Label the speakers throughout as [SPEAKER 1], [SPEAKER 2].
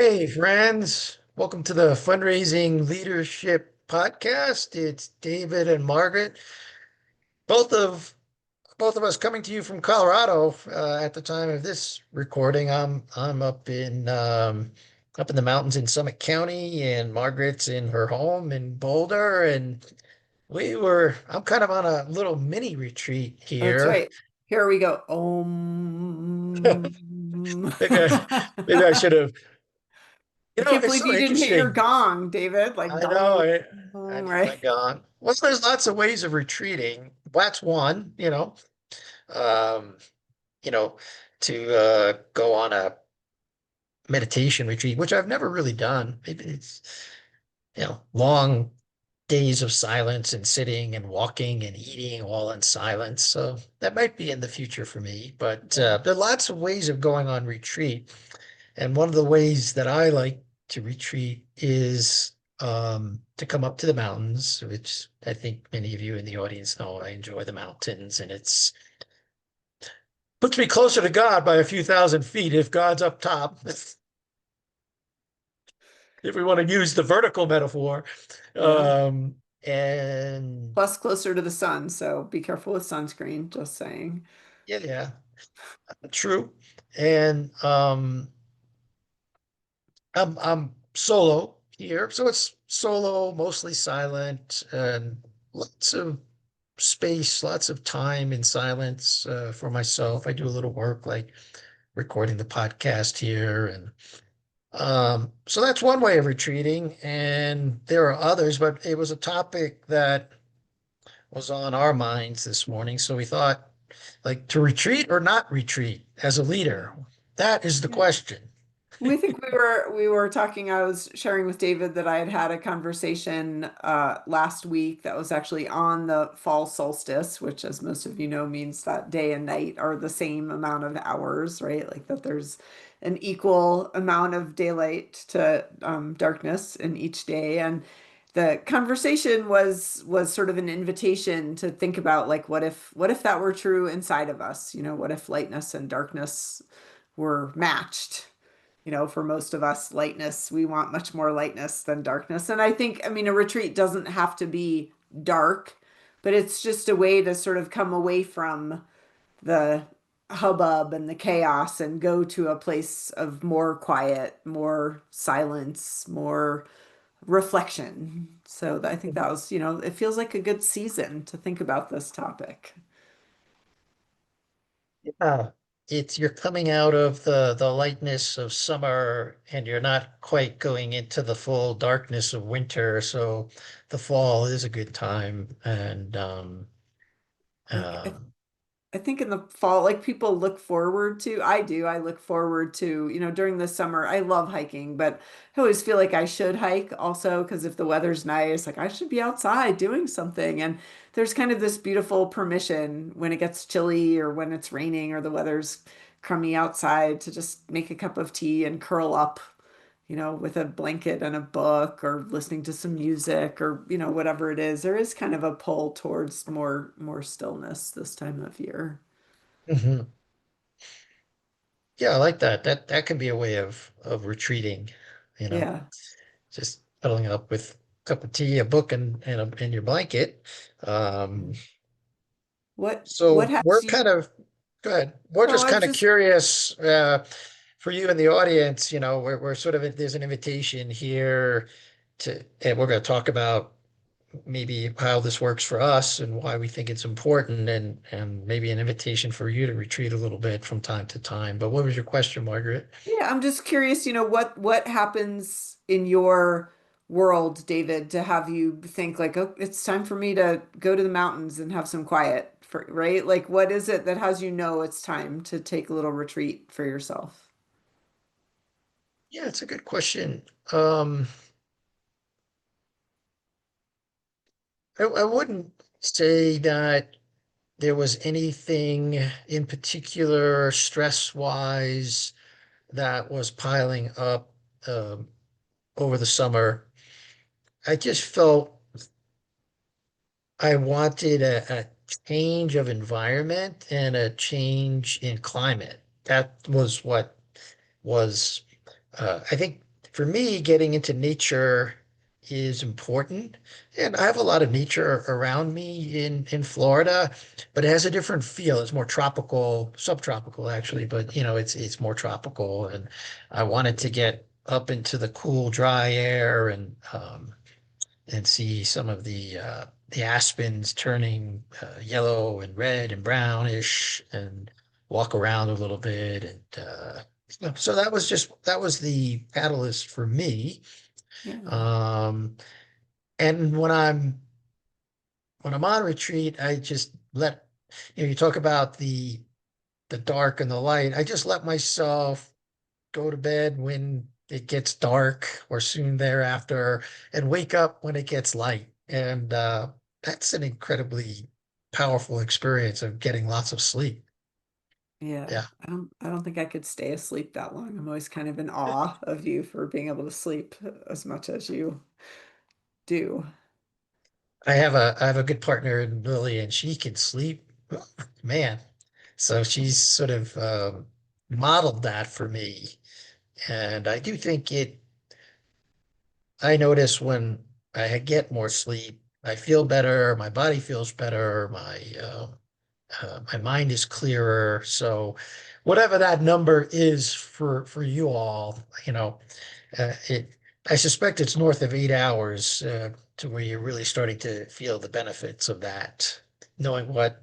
[SPEAKER 1] Hey, friends. Welcome to the Fundraising Leadership Podcast. It's David and Margaret, both of both of us coming to you from Colorado. At the time of this recording, I'm up in the mountains in Summit County, and Margaret's in her home in Boulder, and I'm kind of on a little mini retreat
[SPEAKER 2] That's
[SPEAKER 1] here.
[SPEAKER 2] right. Here we go.
[SPEAKER 1] Maybe I, maybe I should have.
[SPEAKER 2] I can't
[SPEAKER 1] It's
[SPEAKER 2] believe
[SPEAKER 1] so
[SPEAKER 2] you didn't hit your
[SPEAKER 1] interesting.
[SPEAKER 2] gong, David. Like
[SPEAKER 1] I know.
[SPEAKER 2] dong,
[SPEAKER 1] I
[SPEAKER 2] dong,
[SPEAKER 1] need my
[SPEAKER 2] right?
[SPEAKER 1] gun. Well, there's lots of ways of retreating. That's one, um, you know, to go on a meditation retreat, which I've never really done. Maybe it's, long days of silence and sitting and walking and eating all in silence. So that might be in the future for me. But
[SPEAKER 2] Yeah.
[SPEAKER 1] there are lots of ways of going on retreat. And one of the ways that I like to retreat is to come up to the mountains, which I think many of you in the audience know I enjoy the mountains, and it's puts me closer to God by a few thousand feet if God's up top, if we want to use the vertical metaphor.
[SPEAKER 2] Yeah.
[SPEAKER 1] Um, and
[SPEAKER 2] Plus closer to the sun, so be careful with sunscreen, just saying.
[SPEAKER 1] yeah, yeah, true. And I'm solo here, so it's solo, mostly silent, and lots of space, lots of time in silence for myself. I do a little work like recording the podcast here, and so that's one way of retreating. And there are others, but it was a topic that was on our minds this morning, so we thought, like, to retreat or not retreat as a leader. That is the
[SPEAKER 2] Yeah.
[SPEAKER 1] question.
[SPEAKER 2] We think we were talking. I was sharing with David that I had had a conversation last week that was actually on the fall solstice, which, as most of you know, means that day and night are the same amount of hours, right? Like that there's an equal amount of daylight to darkness in each day. And the conversation was sort of an invitation to think about like what if that were true inside of us? What if lightness and darkness were matched? For most of us, lightness, we want much more lightness than darkness. And I think, I mean, a retreat doesn't have to be dark, but it's just a way to sort of come away from the hubbub and the chaos and go to a place of more quiet, more silence, more reflection. So I think that was, it feels like a good season to think about this topic.
[SPEAKER 1] Yeah, you're coming out of the lightness of summer and you're not quite going into the full darkness of winter. So the fall is a good time. And
[SPEAKER 2] I
[SPEAKER 1] um,
[SPEAKER 2] I think in the fall, like people look forward to, I do, I look forward to, during the summer, I love hiking, but I always feel like I should hike also because if the weather's nice, like I should be outside doing something. And there's kind of this beautiful permission when it gets chilly or when it's raining or the weather's crummy outside to just make a cup of tea and curl up, with a blanket and a book or listening to some music or, whatever it is. There is kind of a pull towards more stillness this time of year.
[SPEAKER 1] mhm. Yeah, I like that. That can be a way of retreating, you know,
[SPEAKER 2] Yeah.
[SPEAKER 1] just cuddling up with a cup of tea, a book, and your blanket. Um,
[SPEAKER 2] What
[SPEAKER 1] so
[SPEAKER 2] has
[SPEAKER 1] we're
[SPEAKER 2] you?
[SPEAKER 1] kind of go ahead. We're
[SPEAKER 2] Oh,
[SPEAKER 1] just
[SPEAKER 2] I was
[SPEAKER 1] kind of
[SPEAKER 2] just
[SPEAKER 1] curious for you in the audience, we're sort of there's an invitation here and we're going to talk about maybe how this works for us and why we think it's important and maybe an invitation for you to retreat a little bit from time to time. But what was your question, Margaret?
[SPEAKER 2] yeah, I'm just curious, what happens in your world, David, to have you think like, oh, it's time for me to go to the mountains and have some quiet for, right? Like, what is it that has you know it's time to take a little retreat for yourself?
[SPEAKER 1] Yeah, it's a good question. Um, I wouldn't say that there was anything in particular stress-wise that was piling up over the summer. I just felt I wanted a change of environment and a change in climate. That was what was, I think. for me, getting into nature is important. And I have a lot of nature around me in Florida, but it has a different feel. It's more tropical, subtropical actually, but it's more tropical. And I wanted to get up into the cool, dry air and see some of the aspens turning yellow and red and brownish and walk around a little bit so that was the catalyst for me.
[SPEAKER 2] Yeah.
[SPEAKER 1] um and when I'm on retreat, I just let you talk about the dark and the light. I just let myself go to bed when it gets dark or soon thereafter and wake up when it gets light. And that's an incredibly powerful experience of getting lots of sleep.
[SPEAKER 2] Yeah.
[SPEAKER 1] Yeah.
[SPEAKER 2] I don't think I could stay asleep that long. I'm always kind of in awe of you for being able to sleep as much as you do.
[SPEAKER 1] I have a good partner in Lily and she can sleep. Man. So she's sort of modeled that for me. And I do think I notice when I get more sleep, I feel better, my body feels better, my mind is clearer. So whatever that number is for you all, it I suspect it's north of 8 hours to where you're really starting to feel the benefits of that, knowing what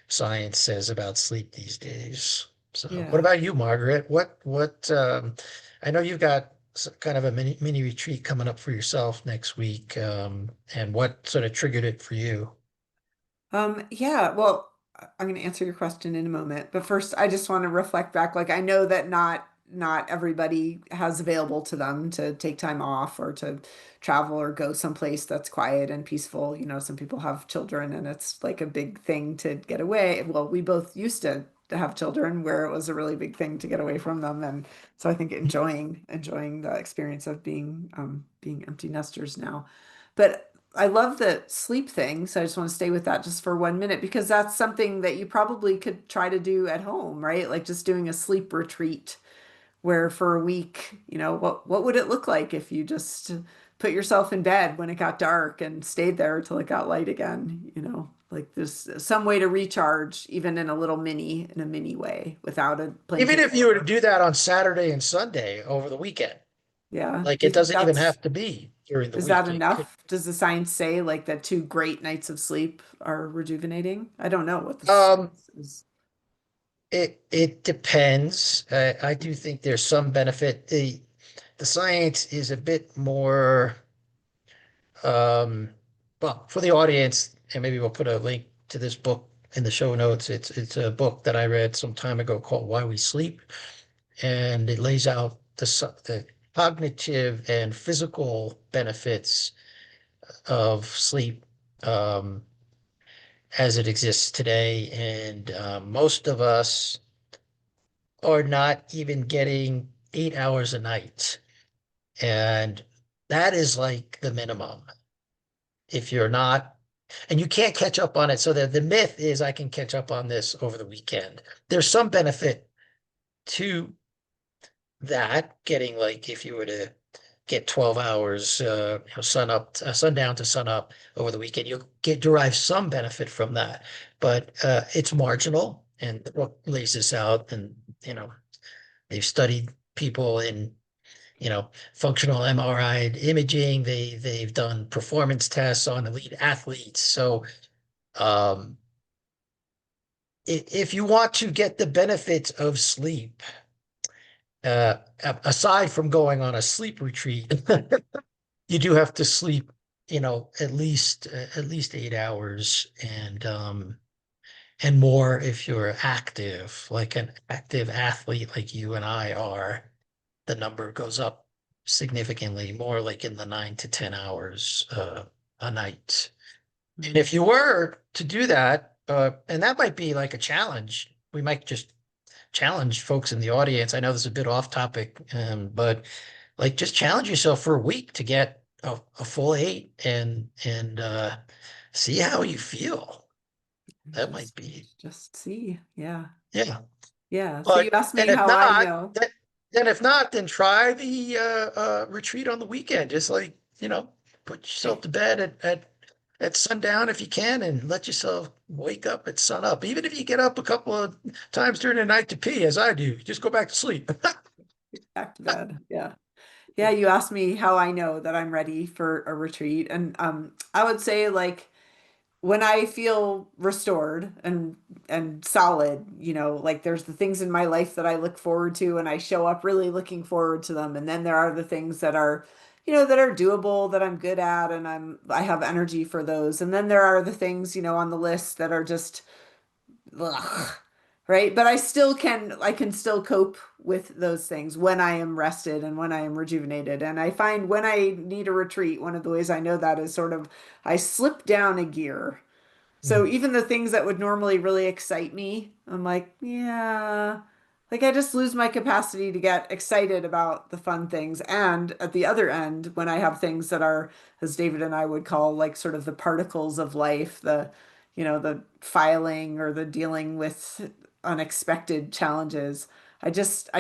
[SPEAKER 1] science says about sleep these days. So what
[SPEAKER 2] Yeah.
[SPEAKER 1] about you, Margaret? I know you've got kind of a mini retreat coming up for yourself next week. And what sort of triggered it for you?
[SPEAKER 2] Yeah, well, I'm going to answer your question in a moment, but first I just want to reflect back. Like I know that not everybody has available to them to take time off or to travel or go someplace that's quiet and peaceful. You know, some people have children and it's like a big thing to get away. Well, we both used to have children where it was a really big thing to get away from them, and so I think enjoying the experience of being empty nesters now. But I love the sleep thing, so I just want to stay with that just for 1 minute because that's something that you probably could try to do at home, right? Like just doing a sleep retreat where for a week, what would it look like if you just put yourself in bed when it got dark and stayed there till it got light again, Like there's some way to recharge even in a mini way without a
[SPEAKER 1] Even
[SPEAKER 2] blanket
[SPEAKER 1] if you were to
[SPEAKER 2] over.
[SPEAKER 1] do that on Saturday and Sunday over the weekend,
[SPEAKER 2] Yeah.
[SPEAKER 1] like
[SPEAKER 2] Do you
[SPEAKER 1] it
[SPEAKER 2] think
[SPEAKER 1] doesn't even
[SPEAKER 2] that's
[SPEAKER 1] have to be during the
[SPEAKER 2] Is that
[SPEAKER 1] week. It could,
[SPEAKER 2] enough? Does the science say like that 2 great nights of sleep are rejuvenating? I don't know what the
[SPEAKER 1] um,
[SPEAKER 2] science is.
[SPEAKER 1] it depends. I do think there's some benefit. The science is a bit more, um, well, for the audience, and maybe we'll put a link to this book in the show notes. It's a book that I read some time ago called Why We Sleep, and it lays out the cognitive and physical benefits of sleep um, as it exists today. And most of us are not even getting 8 hours a night. And that is like the minimum. If you're not, and you can't catch up on it. So the myth is I can catch up on this over the weekend. There's some benefit to that, getting like if you were to get 12 hours, sun up, sundown to sun up over the weekend, you'll get derive some benefit from that, but it's marginal. And the book lays this out, and they've studied people in functional MRI imaging. They've done performance tests on elite athletes. So um, if you want to get the benefits of sleep, aside from going on a sleep retreat, you do have to sleep, at least 8 hours and more if you're active, like an active athlete like you and I are. The number goes up significantly more, like in the 9 to 10 hours a night. And if
[SPEAKER 2] Mm.
[SPEAKER 1] you were to do that, and that might be like a challenge, we might just challenge folks in the audience. I know this is a bit off topic, but like just challenge yourself for a week to get a full 8 and see how you feel. That might
[SPEAKER 2] Just
[SPEAKER 1] be,
[SPEAKER 2] just see. Yeah.
[SPEAKER 1] yeah.
[SPEAKER 2] Yeah. So you
[SPEAKER 1] But
[SPEAKER 2] asked
[SPEAKER 1] and
[SPEAKER 2] me
[SPEAKER 1] if
[SPEAKER 2] how I
[SPEAKER 1] not,
[SPEAKER 2] know.
[SPEAKER 1] then if not, then try the retreat on the weekend. Just like, put yourself to bed at sundown if you can, and let yourself wake up at sunup. Even if you get up a couple of times during the night to pee, as I do, just go back to sleep.
[SPEAKER 2] Back to bed. Yeah. Yeah, you asked me how I know that I'm ready for a retreat. And I would say like when I feel restored and solid, like there's the things in my life that I look forward to and I show up really looking forward to them. And then there are the things that are, that are doable, that I'm good at and I have energy for those. And then there are the things, on the list that are just ugh, right? But I can still cope with those things when I am rested and when I am rejuvenated. And I find when I need a retreat, one of the ways I know that is sort of I slip down a gear. So
[SPEAKER 1] Mhm.
[SPEAKER 2] even the things that would normally really excite me, I'm like, yeah, like I just lose my capacity to get excited about the fun things. And at the other end, when I have things that are, as David and I would call like sort of the particles of life, the filing or the dealing with unexpected challenges, I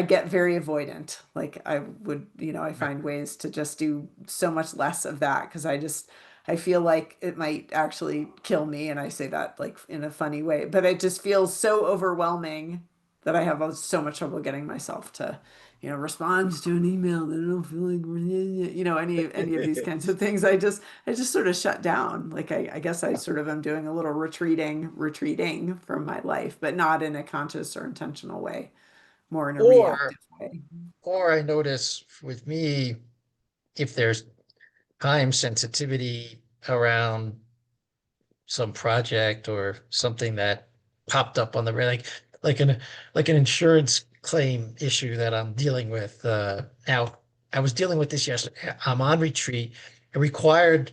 [SPEAKER 2] get very avoidant. Like I would, I
[SPEAKER 1] Right.
[SPEAKER 2] find ways to just do so much less of that because I feel like it might actually kill me, and I say that like in a funny way, but it just feels so overwhelming that I have so much trouble getting myself to, respond to an email that I don't feel like, any of these kinds of things. I just sort of shut down. Like I guess I sort of am doing a little retreating from my life, but not in a conscious or intentional way, more in a
[SPEAKER 1] Or,
[SPEAKER 2] reactive way.
[SPEAKER 1] or I notice with me, if there's time sensitivity around some project or something that popped up on the like an like an insurance claim issue that I'm dealing with. Now I was dealing with this yesterday. I'm on retreat. It required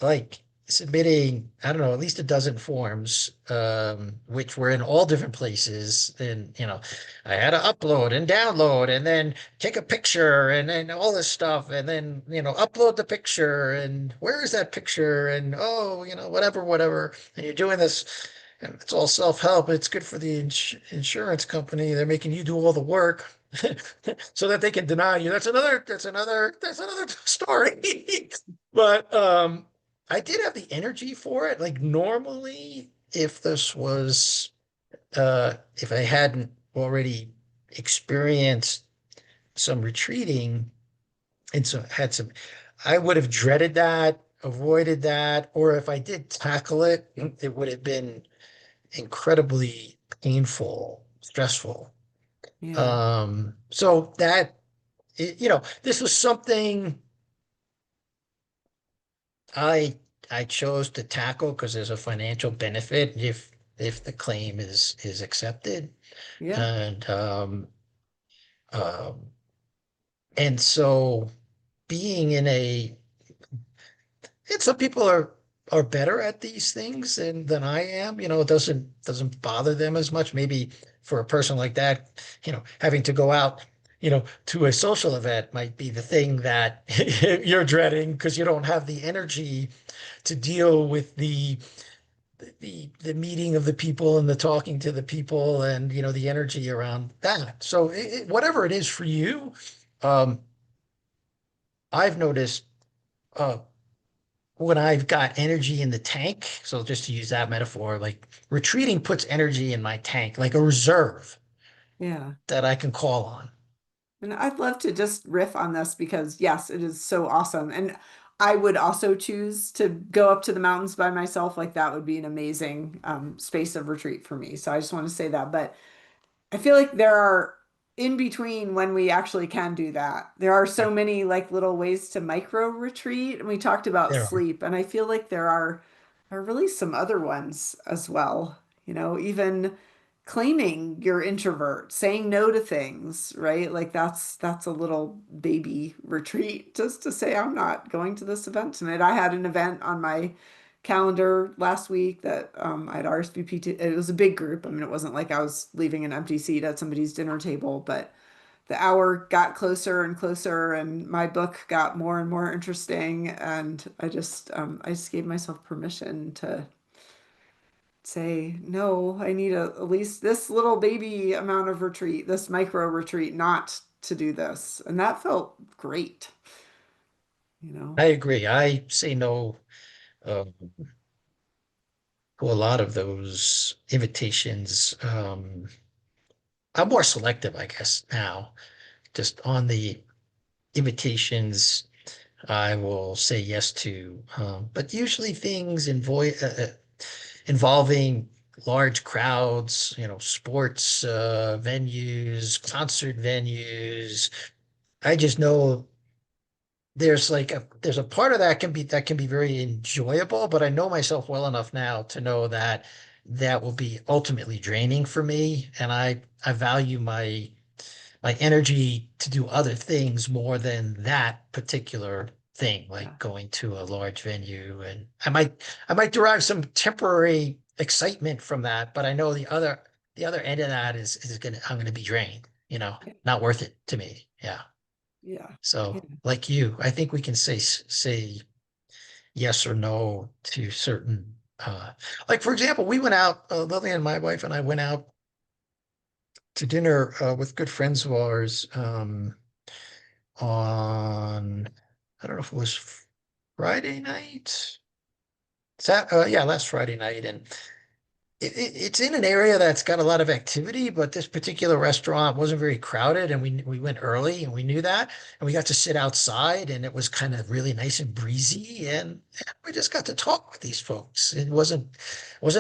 [SPEAKER 1] like submitting, I don't know, at least a dozen forms, which were in all different places. And, I had to upload and download and then take a picture and then all this stuff. And then, upload the picture and where is that picture? And, oh, whatever, whatever. And you're doing this and it's all self-help. It's good for the insurance company. They're making you do all the work. So that they can deny you. That's another story. But I did have the energy for it. Like normally, if I hadn't already experienced some retreating and so had some, I would have dreaded that, avoided that, or if I did tackle it, it would have been incredibly painful, stressful.
[SPEAKER 2] Yeah.
[SPEAKER 1] So that, this was something I I chose to tackle because there's a financial benefit if the claim is accepted.
[SPEAKER 2] Yeah.
[SPEAKER 1] And um and so being in a and some people are better at these things than I am. It doesn't bother them as much. Maybe for a person like that, having to go out, to a social event might be the thing that you're dreading because you don't have the energy to deal with the meeting of the people and the talking to the people and the energy around that. So whatever it is for you, um, I've noticed uh, when I've got energy in the tank. So just to use that metaphor, like retreating puts energy in my tank, like a reserve
[SPEAKER 2] Yeah.
[SPEAKER 1] that I can call on.
[SPEAKER 2] And I'd love to just riff on this because, yes, it is so awesome. And I would also choose to go up to the mountains by myself. Like that would be an amazing space of retreat for me. So I just want to say that. But I feel like there are in between when we actually can do that. There are so many like little ways to micro retreat, and we talked about
[SPEAKER 1] There are.
[SPEAKER 2] sleep, and I feel like there are really some other ones as well. Even claiming you're introvert, saying no to things, right? Like that's a little baby retreat just to say I'm not going to this event tonight. I had an event on my calendar last week that I'd RSVP to. It was a big group. I mean, it wasn't like I was leaving an empty seat at somebody's dinner table, but the hour got closer and closer, and my book got more and more interesting. And I just gave myself permission to say, no, I need at least this little baby amount of retreat, this micro retreat, not to do this. And that felt great, you know?
[SPEAKER 1] I agree. I say no um, to a lot of those invitations. I'm more selective, I guess, now, just on the invitations I will say yes to. But usually things involving large crowds, sports venues, concert venues. I just know there's a part of that can be very enjoyable, but I know myself well enough now to know that that will be ultimately draining for me, and I value my energy to do other things more than that particular thing,
[SPEAKER 2] Yeah.
[SPEAKER 1] like going to a large venue. And I might derive some temporary excitement from that, but I know the other end of that is I'm gonna be drained,
[SPEAKER 2] Yeah.
[SPEAKER 1] not worth it to me. Yeah.
[SPEAKER 2] Yeah. Yeah.
[SPEAKER 1] So like you, I think we can say yes or no to certain like for example, we went out, Lillian, my wife and I went out to dinner with good friends of ours on I don't know if it was Friday night. Yeah, last Friday night, and it's in an area that's got a lot of activity, but this particular restaurant wasn't very crowded, and we went early, and we knew that, and we got to sit outside, and it was kind of really nice and breezy, and we just got to talk with these folks. It wasn't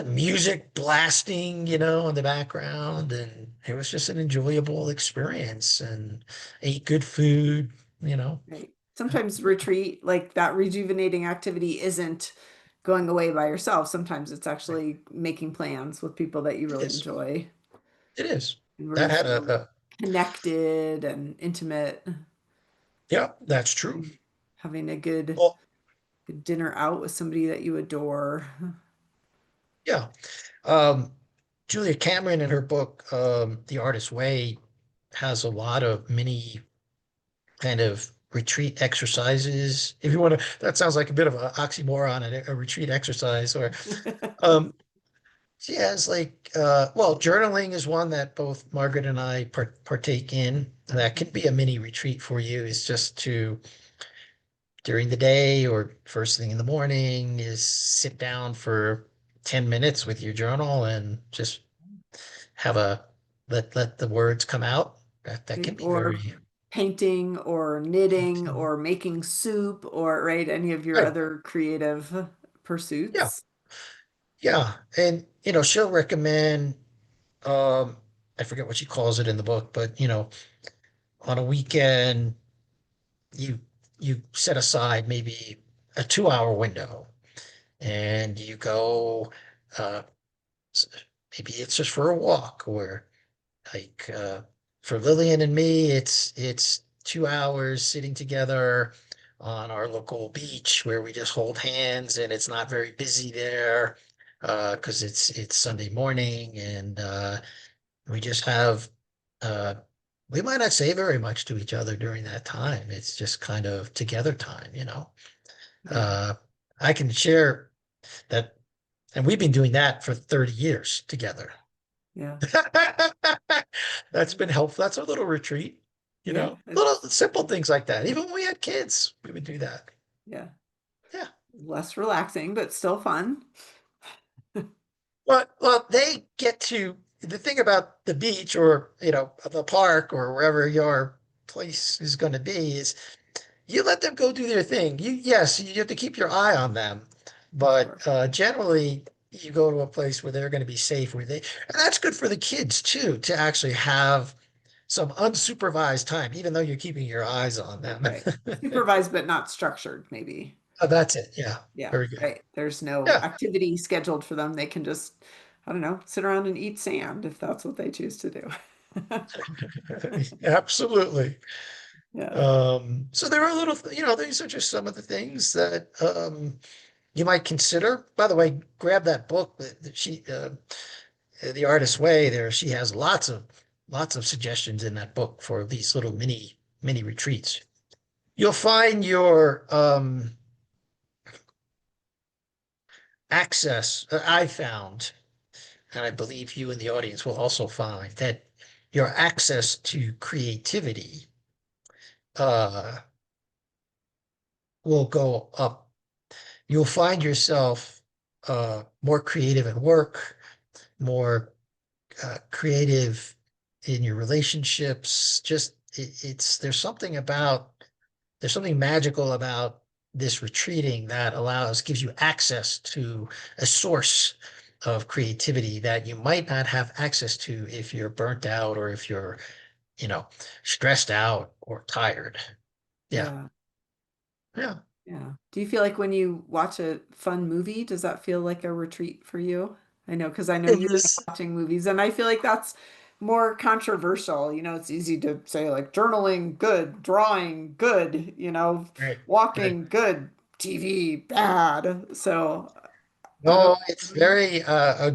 [SPEAKER 1] music blasting, in the background, and it was just an enjoyable experience, and ate good food, you know.
[SPEAKER 2] Right. Sometimes retreat, like that rejuvenating activity, isn't going away by yourself. Sometimes it's actually making plans with people that you
[SPEAKER 1] It
[SPEAKER 2] really
[SPEAKER 1] is.
[SPEAKER 2] enjoy
[SPEAKER 1] It is.
[SPEAKER 2] and where
[SPEAKER 1] That
[SPEAKER 2] you
[SPEAKER 1] had
[SPEAKER 2] feel
[SPEAKER 1] a
[SPEAKER 2] connected and intimate.
[SPEAKER 1] yeah, that's true.
[SPEAKER 2] And having a good,
[SPEAKER 1] Well,
[SPEAKER 2] good dinner out with somebody that you adore.
[SPEAKER 1] yeah. Julia Cameron in her book, The Artist's Way, has a lot of mini kind of retreat exercises. If you want to, that sounds like a bit of an oxymoron, a retreat exercise. Or um, she has well, journaling is one that both Margaret and I partake in. That can be a mini retreat for you. Is just to during the day or first thing in the morning is sit down for 10 minutes with your journal and just have a let the words come out. That can be
[SPEAKER 2] Or
[SPEAKER 1] very
[SPEAKER 2] painting or knitting or making soup or right, any of your
[SPEAKER 1] right.
[SPEAKER 2] other creative
[SPEAKER 1] Yeah.
[SPEAKER 2] pursuits.
[SPEAKER 1] Yeah. And she'll recommend um I forget what she calls it in the book, but on a weekend you you set aside maybe a 2-hour window and you go uh s- maybe it's just for a walk or like for Lillian and me, it's 2 hours sitting together on our local beach where we just hold hands and it's not very busy there because it's Sunday morning and we just have uh, we might not say very much to each other during that time. It's just kind of together time.
[SPEAKER 2] Yeah.
[SPEAKER 1] Uh, I can share that, and we've been doing that for 30 years together.
[SPEAKER 2] Yeah.
[SPEAKER 1] That's been helpful. That's a little retreat,
[SPEAKER 2] Yeah.
[SPEAKER 1] little simple things like that. Even when we had kids, we would do that.
[SPEAKER 2] Yeah.
[SPEAKER 1] Yeah.
[SPEAKER 2] Less relaxing, but still fun.
[SPEAKER 1] Well, they get to the thing about the beach or, the park or wherever your place is going to be is you let them go do their thing. Yes, you have to keep your eye on them,
[SPEAKER 2] Of
[SPEAKER 1] but
[SPEAKER 2] course.
[SPEAKER 1] generally you go to a place where they're going to be safe, and that's good for the kids too, to actually have some unsupervised time, even though you're keeping your eyes on them.
[SPEAKER 2] Right. Supervised but not structured, maybe.
[SPEAKER 1] Oh, that's it. Yeah.
[SPEAKER 2] Yeah,
[SPEAKER 1] Very good.
[SPEAKER 2] right. There's no
[SPEAKER 1] Yeah.
[SPEAKER 2] activity scheduled for them. They can just, I don't know, sit around and eat sand if that's what they choose to do.
[SPEAKER 1] Absolutely.
[SPEAKER 2] Yeah.
[SPEAKER 1] So there are these are just some of the things that you might consider. By the way, grab that book that The Artist's Way there. She has lots of suggestions in that book for these little mini retreats. You'll find your access, I found, and I believe you in the audience will also find that your access to creativity uh, will go up. You'll find yourself more creative at work, more creative in your relationships. Just it's there's something magical about this retreating that gives you access to a source of creativity that you might not have access to if you're burnt out or if you're, you know, stressed out or tired. Yeah.
[SPEAKER 2] Yeah.
[SPEAKER 1] Yeah.
[SPEAKER 2] Yeah. Do you feel like when you watch a fun movie, does that feel like a retreat for you? I know, because I know
[SPEAKER 1] It
[SPEAKER 2] you like
[SPEAKER 1] is.
[SPEAKER 2] watching movies, and I feel like that's more controversial. It's easy to say like journaling, good, drawing, good,
[SPEAKER 1] Right. Right.
[SPEAKER 2] walking, good, TV, bad. So I don't
[SPEAKER 1] No, it's very a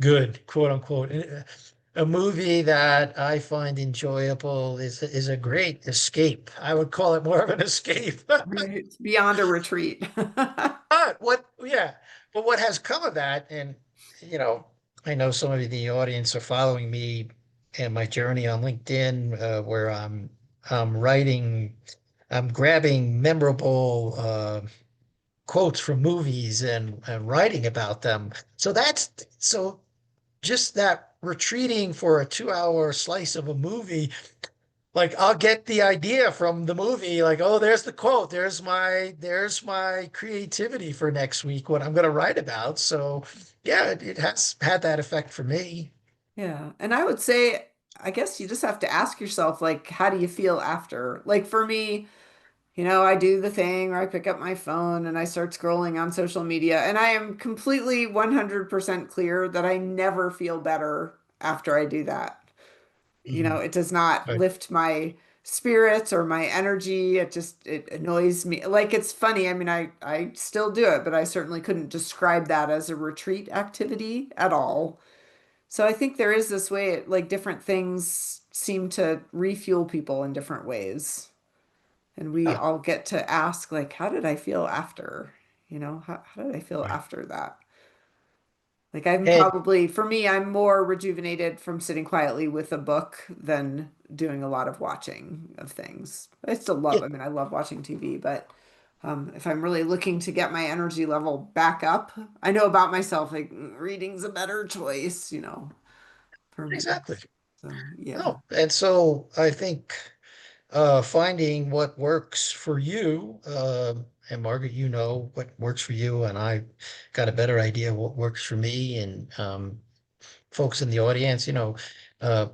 [SPEAKER 1] good quote unquote. A movie that I find enjoyable is a great escape. I would call it more of an escape.
[SPEAKER 2] right. Beyond a retreat.
[SPEAKER 1] But yeah, but what has come of that, and you know, I know some of you in the audience are following me and my journey on LinkedIn, where I'm writing, I'm grabbing memorable quotes from movies and writing about them. So just that retreating for a 2 hour slice of a movie, like I'll get the idea from the movie, like, oh, there's the quote, there's my creativity for next week, what I'm going to write about. So yeah, it has had that effect for me.
[SPEAKER 2] Yeah. And I would say, I guess you just have to ask yourself, like, how do you feel after? Like for me, I do the thing where I pick up my phone and I start scrolling on social media, and I am completely 100% clear that I never feel better after I do that.
[SPEAKER 1] Mhm.
[SPEAKER 2] It does not
[SPEAKER 1] Right.
[SPEAKER 2] lift my spirits or my energy. It annoys me. Like it's funny. I mean, I still do it, but I certainly couldn't describe that as a retreat activity at all. So I think there is this way, like different things seem to refuel people in different ways. And we
[SPEAKER 1] Yeah.
[SPEAKER 2] all get to ask, like, how did I feel after? How did I feel
[SPEAKER 1] Right.
[SPEAKER 2] after that? Like, I'm
[SPEAKER 1] And
[SPEAKER 2] probably, for me, I'm more rejuvenated from sitting quietly with a book than doing a lot of watching of things. I still love,
[SPEAKER 1] yeah,
[SPEAKER 2] I mean, I love watching TV, but if I'm really looking to get my energy level back up, I know about myself, like, reading's a better choice, for me.
[SPEAKER 1] exactly.
[SPEAKER 2] So, yeah.
[SPEAKER 1] No, and so I think finding what works for you, and Margaret, you know what works for you, and I got a better idea what works for me, and folks in the audience, uh,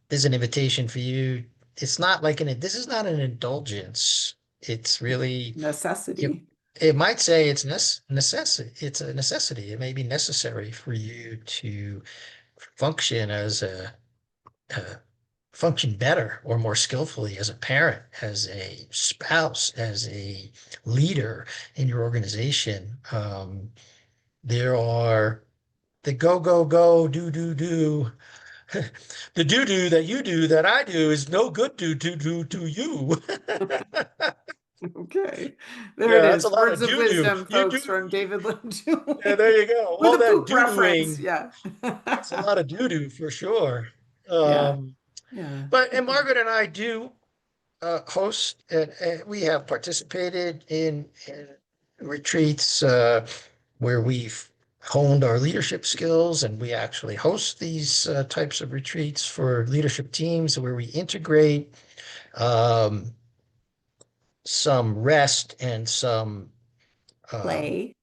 [SPEAKER 1] there's an invitation for you. It's not like this is not an indulgence. It's really, you,
[SPEAKER 2] Necessity.
[SPEAKER 1] it might say it's necessity. It's a necessity. It may be necessary for you to function as a function better or more skillfully as a parent, as a spouse, as a leader in your organization. There are the go, go, go, do, do, do. The do do that you do that I do is no good to you.
[SPEAKER 2] Okay. There it
[SPEAKER 1] Yeah, that's a
[SPEAKER 2] is.
[SPEAKER 1] lot
[SPEAKER 2] Words
[SPEAKER 1] of
[SPEAKER 2] of
[SPEAKER 1] do do.
[SPEAKER 2] wisdom,
[SPEAKER 1] You do.
[SPEAKER 2] folks, from David Lynch
[SPEAKER 1] Yeah, there you go.
[SPEAKER 2] with
[SPEAKER 1] All
[SPEAKER 2] a
[SPEAKER 1] that
[SPEAKER 2] poop
[SPEAKER 1] do
[SPEAKER 2] reference.
[SPEAKER 1] doing.
[SPEAKER 2] Yeah.
[SPEAKER 1] It's a lot of do do for sure.
[SPEAKER 2] Yeah.
[SPEAKER 1] Um,
[SPEAKER 2] Yeah.
[SPEAKER 1] and Margaret and I do host, and we have participated in retreats where we've honed our leadership skills, and we actually host these types of retreats for leadership teams where we integrate um, some rest and some um,
[SPEAKER 2] Play.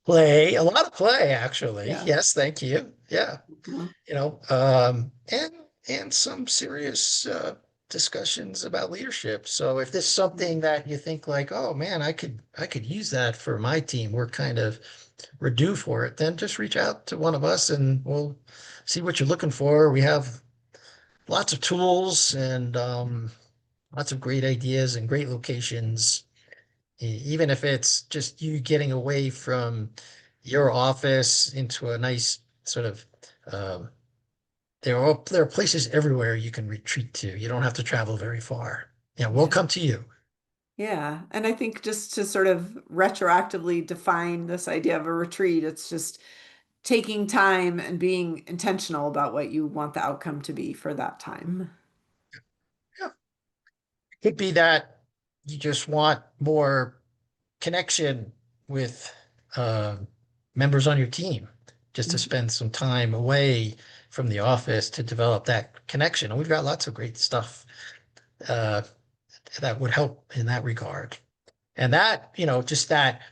[SPEAKER 1] play, a lot of play, actually.
[SPEAKER 2] Yeah.
[SPEAKER 1] Yes, thank you. Yeah.
[SPEAKER 2] Mhm.
[SPEAKER 1] And some serious discussions about leadership. So if there's something that you think like, oh man, I could use that for my team, we're due for it, then just reach out to one of us and we'll see what you're looking for. We have lots of tools and lots of great ideas and great locations. Even if it's just you getting away from your office into a nice sort of um, there are places everywhere you can retreat to. You don't have to travel very far. Yeah, we'll
[SPEAKER 2] Yeah.
[SPEAKER 1] come to you.
[SPEAKER 2] Yeah. And I think just to sort of retroactively define this idea of a retreat, it's just taking time and being intentional about what you want the outcome to be for that time.
[SPEAKER 1] Yeah. Could be that you just want more connection with uh, members on your team, just to
[SPEAKER 2] Mhm.
[SPEAKER 1] spend some time away from the office to develop that connection. And we've got lots of great stuff uh, that would help in that regard. And that, just that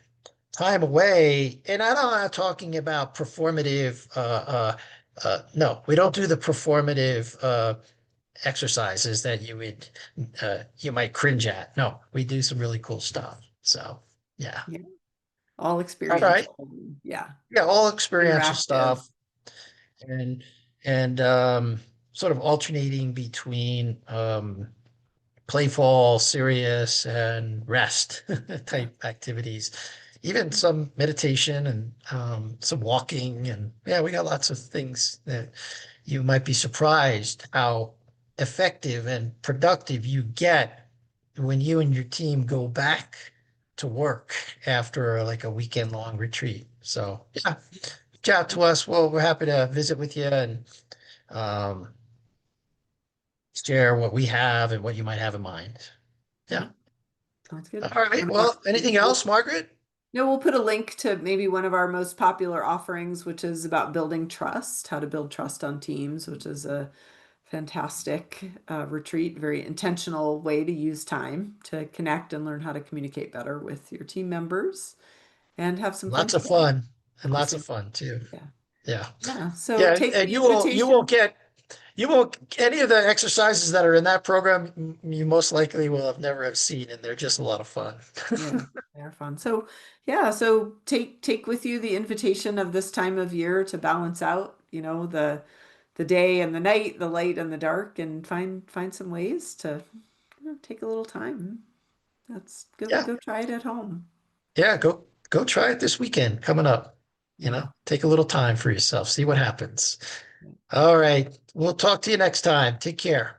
[SPEAKER 1] time away, and I'm not talking about performative, no, we don't do the performative exercises that you might cringe at. No, we do some really cool stuff. So, yeah.
[SPEAKER 2] Yeah, all
[SPEAKER 1] All right.
[SPEAKER 2] experiential. Yeah,
[SPEAKER 1] Yeah, all experiential
[SPEAKER 2] interactive.
[SPEAKER 1] stuff and and sort of alternating between playful, serious, and rest
[SPEAKER 2] Yeah.
[SPEAKER 1] type activities. Even some meditation and some walking, and yeah, we got lots of things that you might be surprised how effective and productive you get when you and your team go back to work after like a weekend long retreat. So yeah, reach out to us. Well, we're happy to visit with you and um, share what we have and what you might have in mind. Yeah.
[SPEAKER 2] Yeah, sounds good.
[SPEAKER 1] All right. Well, anything else, Margaret?
[SPEAKER 2] No, we'll put a link to maybe one of our most popular offerings, which is about building trust, how to build trust on teams, which is a fantastic retreat, very intentional way to use time to connect and learn how to communicate better with your team members and have some fun
[SPEAKER 1] Lots of
[SPEAKER 2] together.
[SPEAKER 1] fun and lots of
[SPEAKER 2] Awesome.
[SPEAKER 1] fun too.
[SPEAKER 2] Yeah.
[SPEAKER 1] Yeah.
[SPEAKER 2] Yeah. So
[SPEAKER 1] Yeah.
[SPEAKER 2] take
[SPEAKER 1] And
[SPEAKER 2] the
[SPEAKER 1] you won't
[SPEAKER 2] invitation.
[SPEAKER 1] get, you won't, any of the exercises that are in that program, you most likely will have never have seen, and they're just a lot of fun.
[SPEAKER 2] Yeah, they're fun. So yeah, so take with you the invitation of this time of year to balance out, the day and the night, the light and the dark, and find some ways to take a little time. That's
[SPEAKER 1] Yeah.
[SPEAKER 2] go try it at home.
[SPEAKER 1] Yeah. Go try it this weekend coming up.
[SPEAKER 2] Yeah.
[SPEAKER 1] Take a little time for yourself, see what happens. All right. We'll talk to you next time. Take care.